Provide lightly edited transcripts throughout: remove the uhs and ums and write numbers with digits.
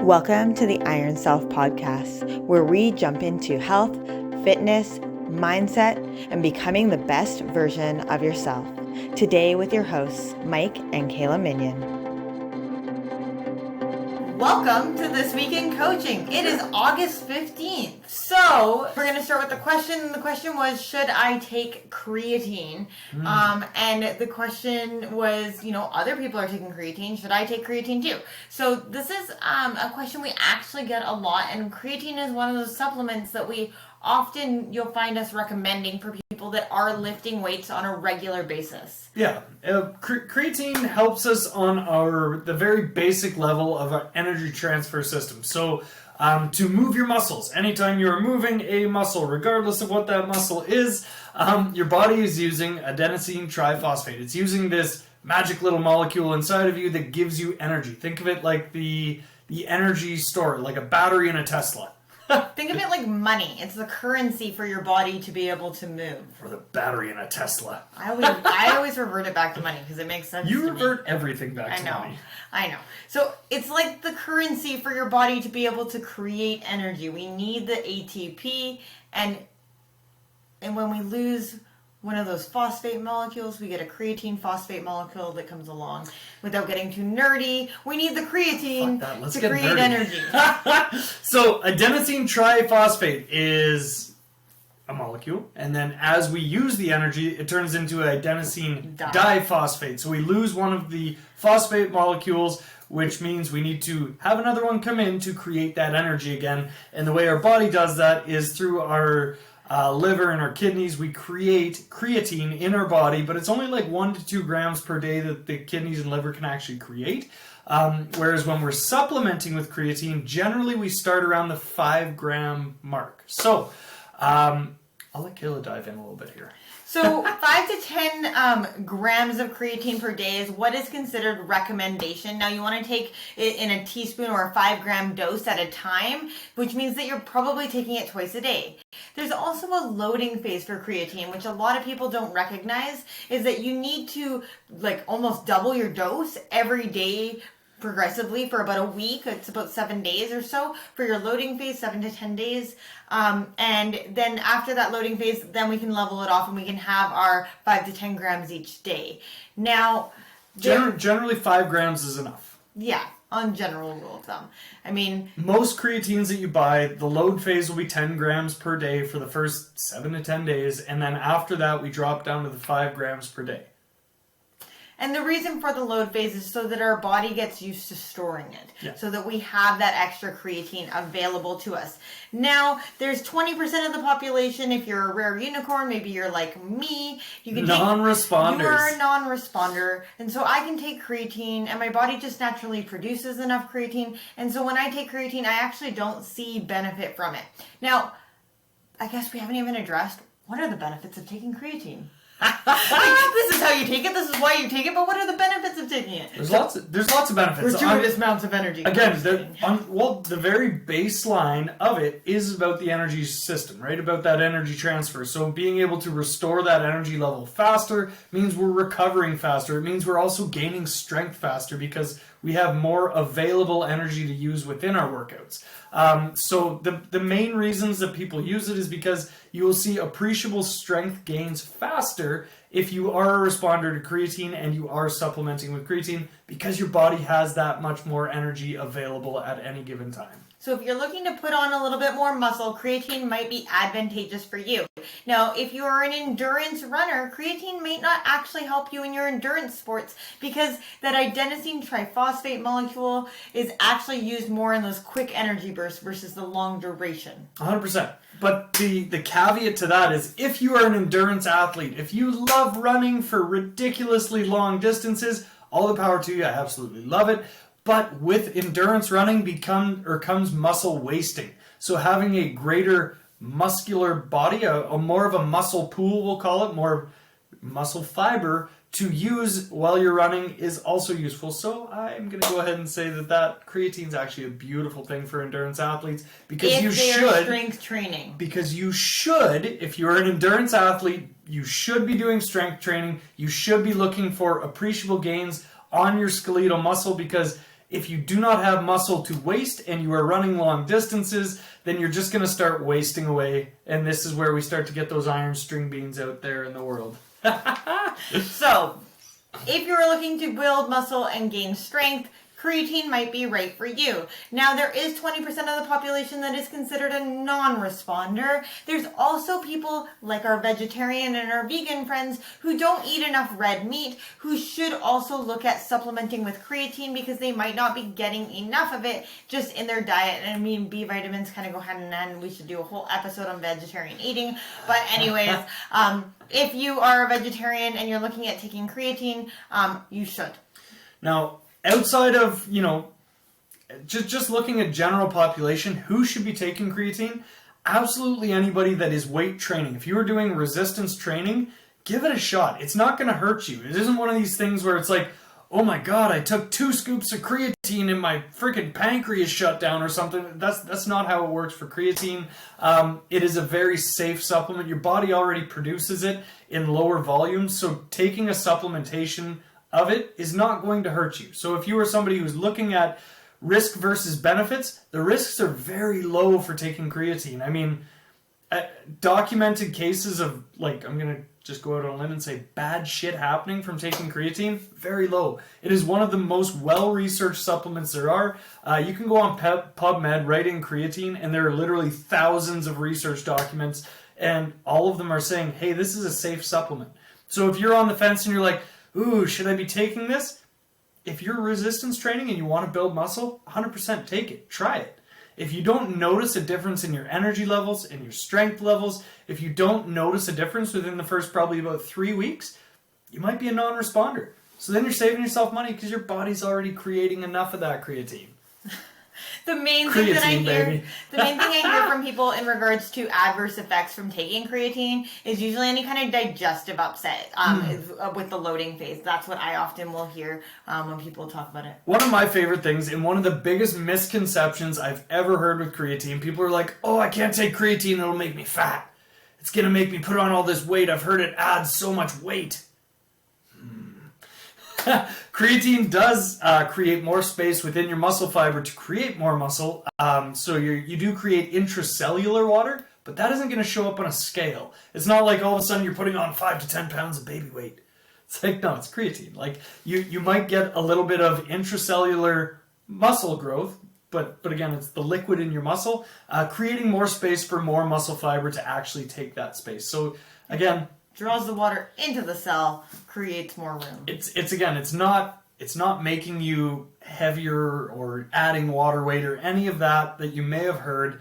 Welcome to the Iron Self podcast, where we jump into health, fitness, mindset, and becoming the best version of yourself. Today with your hosts, Mike and Kayla Minion. Welcome to This Week in Coaching. It is August 15th. So we're going to start with the question. The question was, should I take creatine? And the question was, other people are taking creatine. Should I take creatine too? So this is a question we actually get a lot. And creatine is one of those supplements that you'll find us recommending for people that are lifting weights on a regular basis. Yeah, creatine helps us on the very basic level of our energy transfer system. So to move your muscles, anytime you're moving a muscle, regardless of what that muscle is, your body is using adenosine triphosphate. It's using this magic little molecule inside of you that gives you energy. Think of it like the energy store, like a battery in a Tesla. Think of it like money. It's the currency for your body to be able to move. Or the battery in a Tesla. I always revert it back to money because it makes sense. You revert everything back to money. I know. So it's like the currency for your body to be able to create energy. We need the ATP, and when we lose one of those phosphate molecules, we get a creatine phosphate molecule that comes along. Without getting too nerdy, we need the creatine to create energy. So adenosine triphosphate is a molecule, and then as we use the energy, it turns into adenosine diphosphate. So we lose one of the phosphate molecules, which means we need to have another one come in to create that energy again. And the way our body does that is through our liver and our kidneys. We create creatine in our body, but it's only like 1 to 2 grams per day that the kidneys and liver can actually create. Whereas when we're supplementing with creatine, generally we start around the 5 gram mark. So I'll let Kayla dive in a little bit here. So 5 to 10 grams of creatine per day is what is considered recommendation. Now you want to take it in a teaspoon or a 5-gram dose at a time, which means that you're probably taking it twice a day. There's also a loading phase for creatine, which a lot of people don't recognize, is that you need to almost double your dose every day progressively for about a week. It's about 7 days or so for your loading phase, 7 to 10 days. And then after that loading phase, then we can level it off and we can have our 5 to 10 grams each day. Now, generally 5 grams is enough. Yeah, on general rule of thumb. I mean, most creatines that you buy, the load phase will be 10 grams per day for the first 7 to 10 days. And then after that, we drop down to the 5 grams per day. And the reason for the load phase is so that our body gets used to storing it. So that we have that extra creatine available to us. Now, there's 20% of the population, if you're a rare unicorn, maybe you're like me. You can non-responders. You're a non-responder. And so I can take creatine, and my body just naturally produces enough creatine. And so when I take creatine, I actually don't see benefit from it. Now, I guess we haven't even addressed, what are the benefits of taking creatine? This is how you take it. This is why you take it. But what are the benefits of taking it? There's lots of benefits. Gratuitous amounts of energy. Again, the very baseline of it is about the energy system, right? About that energy transfer. So being able to restore that energy level faster means we're recovering faster. It means we're also gaining strength faster because we have more available energy to use within our workouts. So the main reasons that people use it is because you will see appreciable strength gains faster if you are a responder to creatine and you are supplementing with creatine, because your body has that much more energy available at any given time. So if you're looking to put on a little bit more muscle, creatine might be advantageous for you. Now, if you are an endurance runner, creatine may not actually help you in your endurance sports because that adenosine triphosphate molecule is actually used more in those quick energy bursts versus the long duration. 100%. But the caveat to that is if you are an endurance athlete, if you love running for ridiculously long distances, all the power to you. I absolutely love it. But with endurance running comes muscle wasting. So having a greater muscular body, a more of a muscle pool, we'll call it, more muscle fiber to use while you're running is also useful. So I'm going to go ahead and say that creatine is actually a beautiful thing for endurance athletes because strength training. Because you should, if you're an endurance athlete, you should be doing strength training. You should be looking for appreciable gains on your skeletal muscle because if you do not have muscle to waste and you are running long distances, then you're just going to start wasting away. And this is where we start to get those iron string beans out there in the world. So, if you're looking to build muscle and gain strength, creatine might be right for you. Now, there is 20% of the population that is considered a non-responder. There's also people like our vegetarian and our vegan friends who don't eat enough red meat, who should also look at supplementing with creatine because they might not be getting enough of it just in their diet. And I mean, B vitamins kind of go hand in hand. We should do a whole episode on vegetarian eating. But anyways, if you are a vegetarian and you're looking at taking creatine, you should. Now, outside of, just looking at general population, who should be taking creatine? Absolutely anybody that is weight training. If you are doing resistance training, give it a shot. It's not going to hurt you. It isn't one of these things where it's like, oh my God, I took 2 scoops of creatine and my freaking pancreas shut down or something. That's not how it works for creatine. It is a very safe supplement. Your body already produces it in lower volumes, so taking a supplementation of it is not going to hurt you. So if you are somebody who's looking at risk versus benefits, the risks are very low for taking creatine. I mean, documented cases of, I'm going to just go out on a limb and say bad shit happening from taking creatine, very low. It is one of the most well-researched supplements there are. You can go on PubMed, write in creatine, and there are literally thousands of research documents, and all of them are saying, hey, this is a safe supplement. So if you're on the fence and you're like, ooh, should I be taking this? If you're resistance training and you want to build muscle, 100% take it. Try it. If you don't notice a difference in your energy levels, in your strength levels, if you don't notice a difference within the first probably about 3 weeks, you might be a non-responder. So then you're saving yourself money because your body's already creating enough of that creatine. The main thing that I hear from people in regards to adverse effects from taking creatine is usually any kind of digestive upset with the loading phase. That's what I often will hear when people talk about it. One of my favorite things and one of the biggest misconceptions I've ever heard with creatine, people are like, oh, I can't take creatine, it'll make me fat. It's going to make me put on all this weight. I've heard it adds so much weight. Creatine does create more space within your muscle fiber to create more muscle. So you do create intracellular water, but that isn't going to show up on a scale. It's not like all of a sudden you're putting on 5 to 10 pounds of baby weight. It's like, no, it's creatine. Like you might get a little bit of intracellular muscle growth, but again, it's the liquid in your muscle, creating more space for more muscle fiber to actually take that space. So again, draws the water into the cell, creates more room. It's not making you heavier or adding water weight or any of that you may have heard.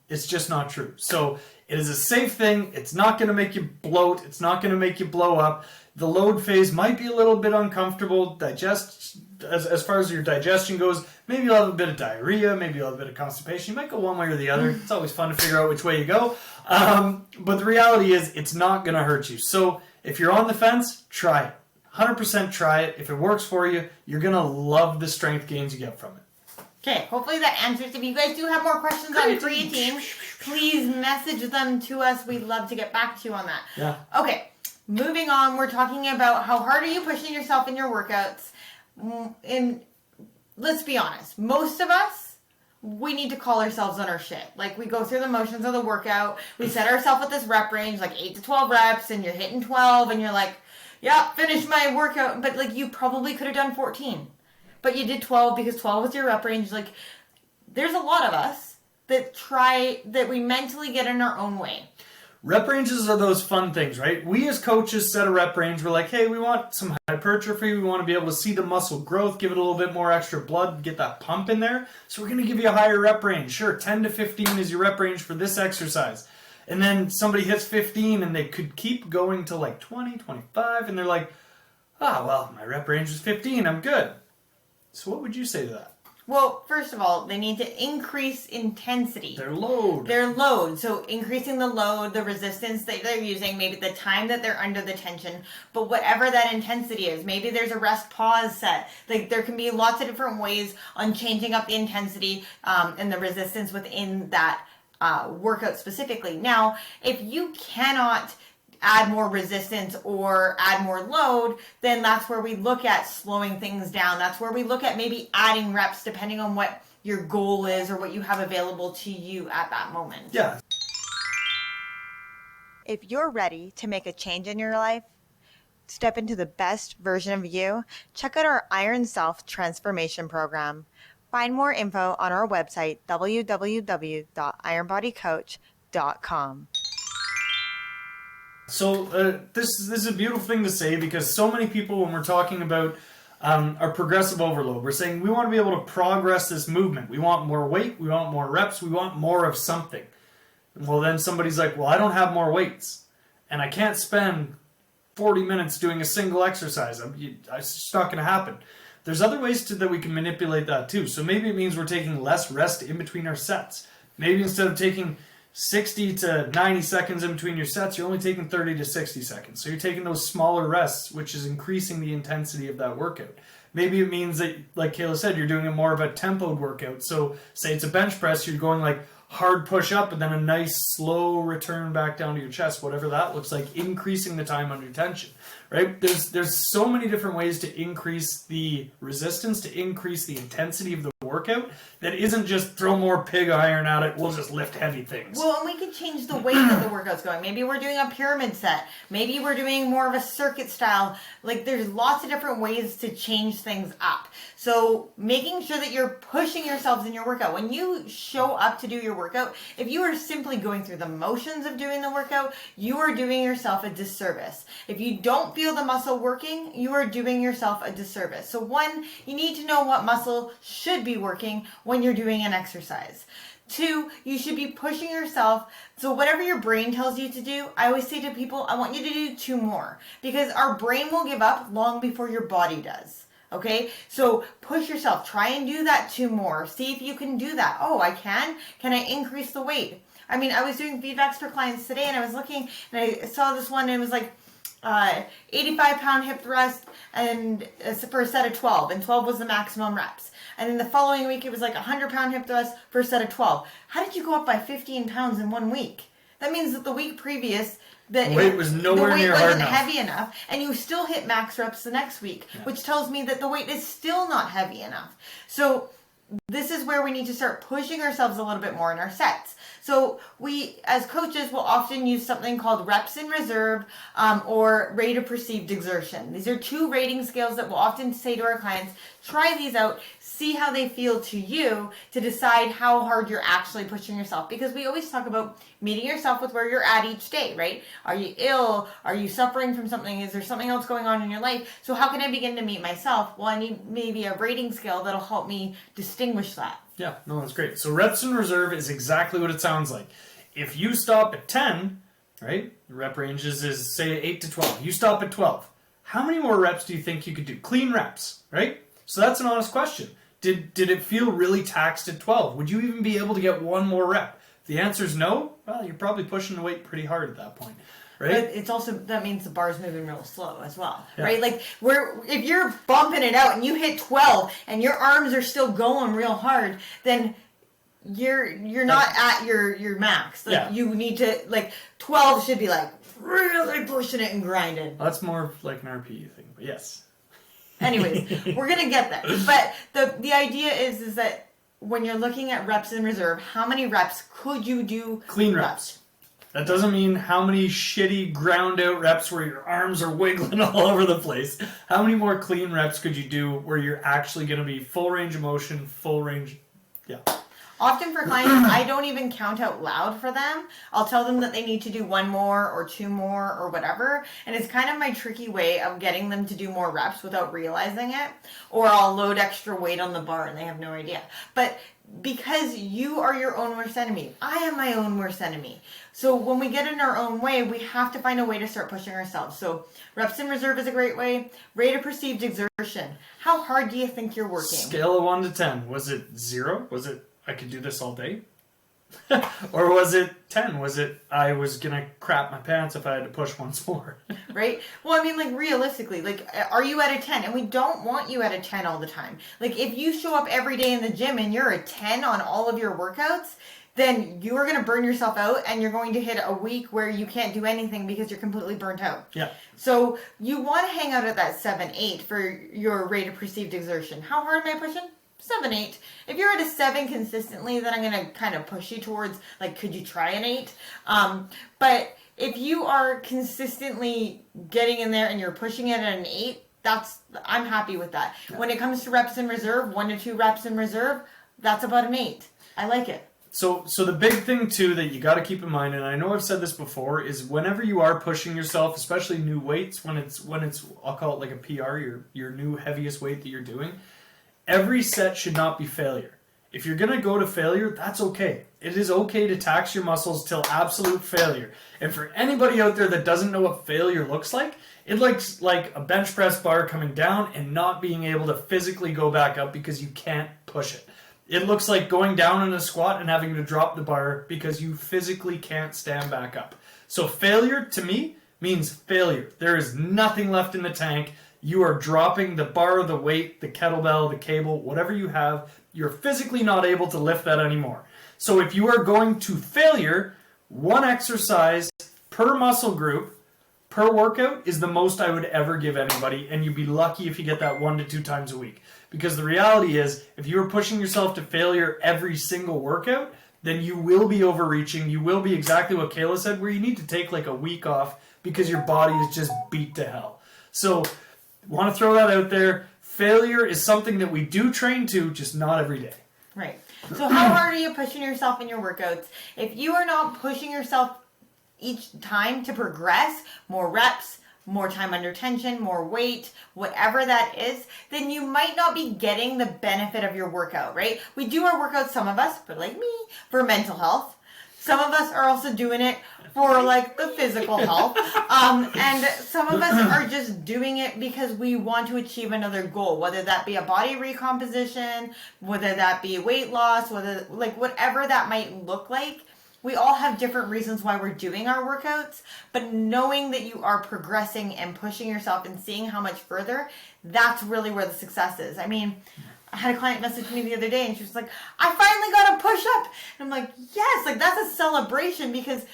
It's just not true. So it is a safe thing. It's not going to make you bloat. It's not going to make you blow up. The load phase might be a little bit uncomfortable. As far as your digestion goes, maybe you'll have a bit of diarrhea, maybe you'll have a bit of constipation. You might go one way or the other. It's always fun to figure out which way you go. But the reality is it's not going to hurt you. So if you're on the fence, try it. 100% try it. If it works for you, you're going to love the strength gains you get from it. Okay, hopefully that answers. If you guys do have more questions on creatine, please message them to us. We'd love to get back to you on that. Yeah. Okay, moving on. We're talking about how hard are you pushing yourself in your workouts. And let's be honest, most of us, we need to call ourselves on our shit. Like, we go through the motions of the workout, we set ourselves at this rep range, like 8 to 12 reps, and you're hitting 12, and you're like, yeah, finish my workout. But, like, you probably could have done 14. But you did 12 because 12 was your rep range. Like, there's a lot of us that we mentally get in our own way. Rep ranges are those fun things, right? We as coaches set a rep range. We're like, hey, we want some hypertrophy. We want to be able to see the muscle growth, give it a little bit more extra blood, get that pump in there. So we're going to give you a higher rep range. Sure, 10 to 15 is your rep range for this exercise. And then somebody hits 15 and they could keep going to like 20, 25. And they're like, well, my rep range is 15. I'm good. So what would you say to that? Well, first of all, they need to increase intensity. Their load. So increasing the load, the resistance that they're using, maybe the time that they're under the tension, but whatever that intensity is, maybe there's a rest pause set. Like, there can be lots of different ways on changing up the intensity and the resistance within that workout specifically. Now, if you cannot add more resistance or add more load, then that's where we look at slowing things down. That's where we look at maybe adding reps depending on what your goal is or what you have available to you at that moment. Yeah. If you're ready to make a change in your life, step into the best version of you, check out our Iron Self Transformation Program. Find more info on our website, www.ironbodycoach.com. So this is a beautiful thing to say, because so many people, when we're talking about our progressive overload, we're saying we want to be able to progress this movement. We want more weight, we want more reps, we want more of something. Well, then somebody's like, well, I don't have more weights, and I can't spend 40 minutes doing a single exercise. It's just not going to happen. There's other ways that we can manipulate that too. So maybe it means we're taking less rest in between our sets. Maybe instead of taking 60 to 90 seconds in between your sets, you're only taking 30 to 60 seconds. So you're taking those smaller rests, which is increasing the intensity of that workout. Maybe it means that, like Kayla said, you're doing a more of a tempoed workout. So say it's a bench press, you're going like hard push up and then a nice slow return back down to your chest, whatever that looks like, increasing the time under tension, right? There's so many different ways to increase the resistance, to increase the intensity of the workout, that isn't just throw more pig iron at it, we'll just lift heavy things. Well, and we could change the way that the workout's going. Maybe we're doing a pyramid set. Maybe we're doing more of a circuit style. Like, there's lots of different ways to change things up. So making sure that you're pushing yourselves in your workout. When you show up to do your workout, if you are simply going through the motions of doing the workout, you are doing yourself a disservice. If you don't feel the muscle working, you are doing yourself a disservice. So one, you need to know what muscle should be working when you're doing an exercise. Two, you should be pushing yourself. So whatever your brain tells you to do, I always say to people, I want you to do 2 more, because our brain will give up long before your body does. Okay, so push yourself. Try and do that 2 more. See if you can do that. Oh, I can? Can I increase the weight? I mean, I was doing feedbacks for clients today, and I was looking, and I saw this one, and it was like 85-pound hip thrust and for a set of 12, and 12 was the maximum reps. And then the following week, it was like 100-pound hip thrust for a set of 12. How did you go up by 15 pounds in 1 week? That means that the week previous, the weight was nowhere near hard enough. Heavy enough, and you still hit max reps the next week, which tells me that the weight is still not heavy enough. So this is where we need to start pushing ourselves a little bit more in our sets. So we, as coaches, will often use something called reps in reserve or rate of perceived exertion. These are 2 rating scales that we'll often say to our clients, try these out, see how they feel to you to decide how hard you're actually pushing yourself. Because we always talk about meeting yourself with where you're at each day, right? Are you ill? Are you suffering from something? Is there something else going on in your life? So how can I begin to meet myself? Well, I need maybe a rating scale that'll help me distinguish that. Yeah, no, that's great. So reps in reserve is exactly what it sounds like. If you stop at 10, right, the rep ranges is, say, 8 to 12. You stop at 12. How many more reps do you think you could do? Clean reps, right? So that's an honest question. Did it feel really taxed at 12? Would you even be able to get 1 more rep? If the answer is no, well, you're probably pushing the weight pretty hard at that point. Right? But it's also, that means the bar's moving real slow as well, right? Like, if you're bumping it out and you hit 12 and your arms are still going real hard, then you're not at your max. Like, you need to, 12 should be like really pushing it and grinding. That's more like an RPE thing, but yes. Anyways, we're gonna get there. But the idea is that when you're looking at reps in reserve, how many reps could you do? Clean reps. That doesn't mean how many shitty ground out reps where your arms are wiggling all over the place. How many more clean reps could you do where you're actually going to be full range of motion, full range? Yeah. Often for clients, I don't even count out loud for them. I'll tell them that they need to do 1 more or 2 more or whatever. And it's kind of my tricky way of getting them to do more reps without realizing it. Or I'll load extra weight on the bar and they have no idea. But because you are your own worst enemy, I am my own worst enemy. So when we get in our own way, we have to find a way to start pushing ourselves. So reps in reserve is a great way. Rate of perceived exertion. How hard do you think you're working? Scale of 1 to 10. Was it 0? Was it I could do this all day? Or was it 10? Was it I was going to crap my pants if I had to push once more? Right? Well, I mean, realistically, are you at a 10? And we don't want you at a 10 all the time. If you show up every day in the gym and you're a 10 on all of your workouts, then you are going to burn yourself out, and you're going to hit a week where you can't do anything because you're completely burnt out. Yeah. So you want to hang out at that 7-8 for your rate of perceived exertion. How hard am I pushing? 7-8. If you're at a 7 consistently, then I'm going to kind of push you towards, like, could you try an 8? But if you are consistently getting in there and you're pushing it at an 8, I'm happy with that. Yeah. When it comes to reps in reserve, 1 to 2 reps in reserve, that's about an 8. I like it. So the big thing too that you got to keep in mind, and I know I've said this before, is whenever you are pushing yourself, especially new weights, when it's I'll call it like a PR, your new heaviest weight that you're doing, every set should not be failure. If you're going to go to failure, that's okay. It is okay to tax your muscles till absolute failure. And for anybody out there that doesn't know what failure looks like, it looks like a bench press bar coming down and not being able to physically go back up because you can't push it. It looks like going down in a squat and having to drop the bar because you physically can't stand back up. So failure, to me, means failure. There is nothing left in the tank. You are dropping the bar, the weight, the kettlebell, the cable, whatever you have. You're physically not able to lift that anymore. So if you are going to failure, 1 exercise per muscle group per workout is the most I would ever give anybody, and you'd be lucky if you get that 1 to 2 times a week. Because the reality is, if you are pushing yourself to failure every single workout, then you will be overreaching. You will be exactly what Kayla said, where you need to take like a week off because your body is just beat to hell. So, want to throw that out there. Failure is something that we do train to, just not every day. Right. So how hard are you pushing yourself in your workouts? If you are not pushing yourself each time to progress, more reps, more time under tension, more weight, whatever that is, then you might not be getting the benefit of your workout, right? We do our workouts, some of us, but like me, for mental health. Some of us are also doing it for like the physical health. And some of us are just doing it because we want to achieve another goal, whether that be a body recomposition, whether that be weight loss, whatever that might look like. We all have different reasons why we're doing our workouts, but knowing that you are progressing and pushing yourself and seeing how much further, that's really where the success is. I mean, I had a client message me the other day and she was like, I finally got a push-up. And I'm like, yes, like that's a celebration because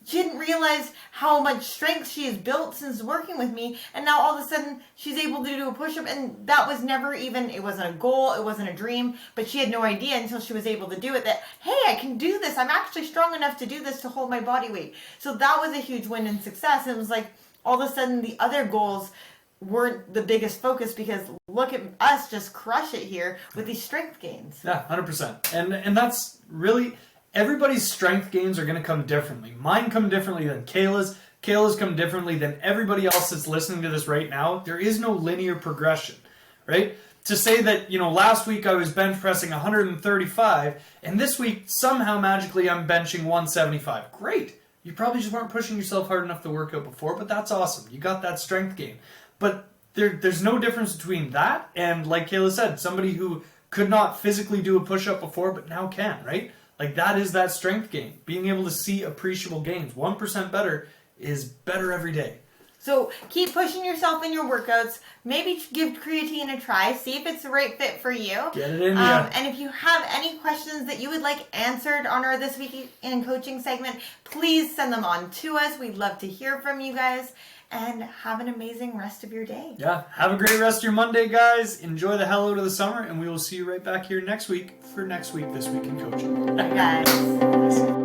she didn't realize how much strength she has built since working with me. And now all of a sudden she's able to do a push-up, and that was never even, it wasn't a goal, it wasn't a dream, but she had no idea until she was able to do it that, hey, I can do this. I'm actually strong enough to do this to hold my body weight. So that was a huge win and success. It was like all of a sudden the other goals weren't the biggest focus because look at us just crush it here with these strength gains. Yeah, 100%. And that's really, everybody's strength gains are going to come differently. Mine come differently than Kayla's. Kayla's come differently than everybody else that's listening to this right now. There is no linear progression, right? To say that, last week I was bench pressing 135, and this week somehow magically I'm benching 175. Great. You probably just weren't pushing yourself hard enough to work out before, but that's awesome. You got that strength gain. But there's no difference between that and, like Kayla said, somebody who could not physically do a push-up before but now can, right? Like that is that strength gain. Being able to see appreciable gains. 1% better is better every day. So keep pushing yourself in your workouts. Maybe give creatine a try. See if it's the right fit for you. Get it in there. And if you have any questions that you would like answered on our This Week in Coaching segment, please send them on to us. We'd love to hear from you guys. And have an amazing rest of your day. Yeah. Have a great rest of your Monday, guys. Enjoy the hell out of the summer. And we will see you right back here next week for next week, This Week in Coaching. Bye, guys.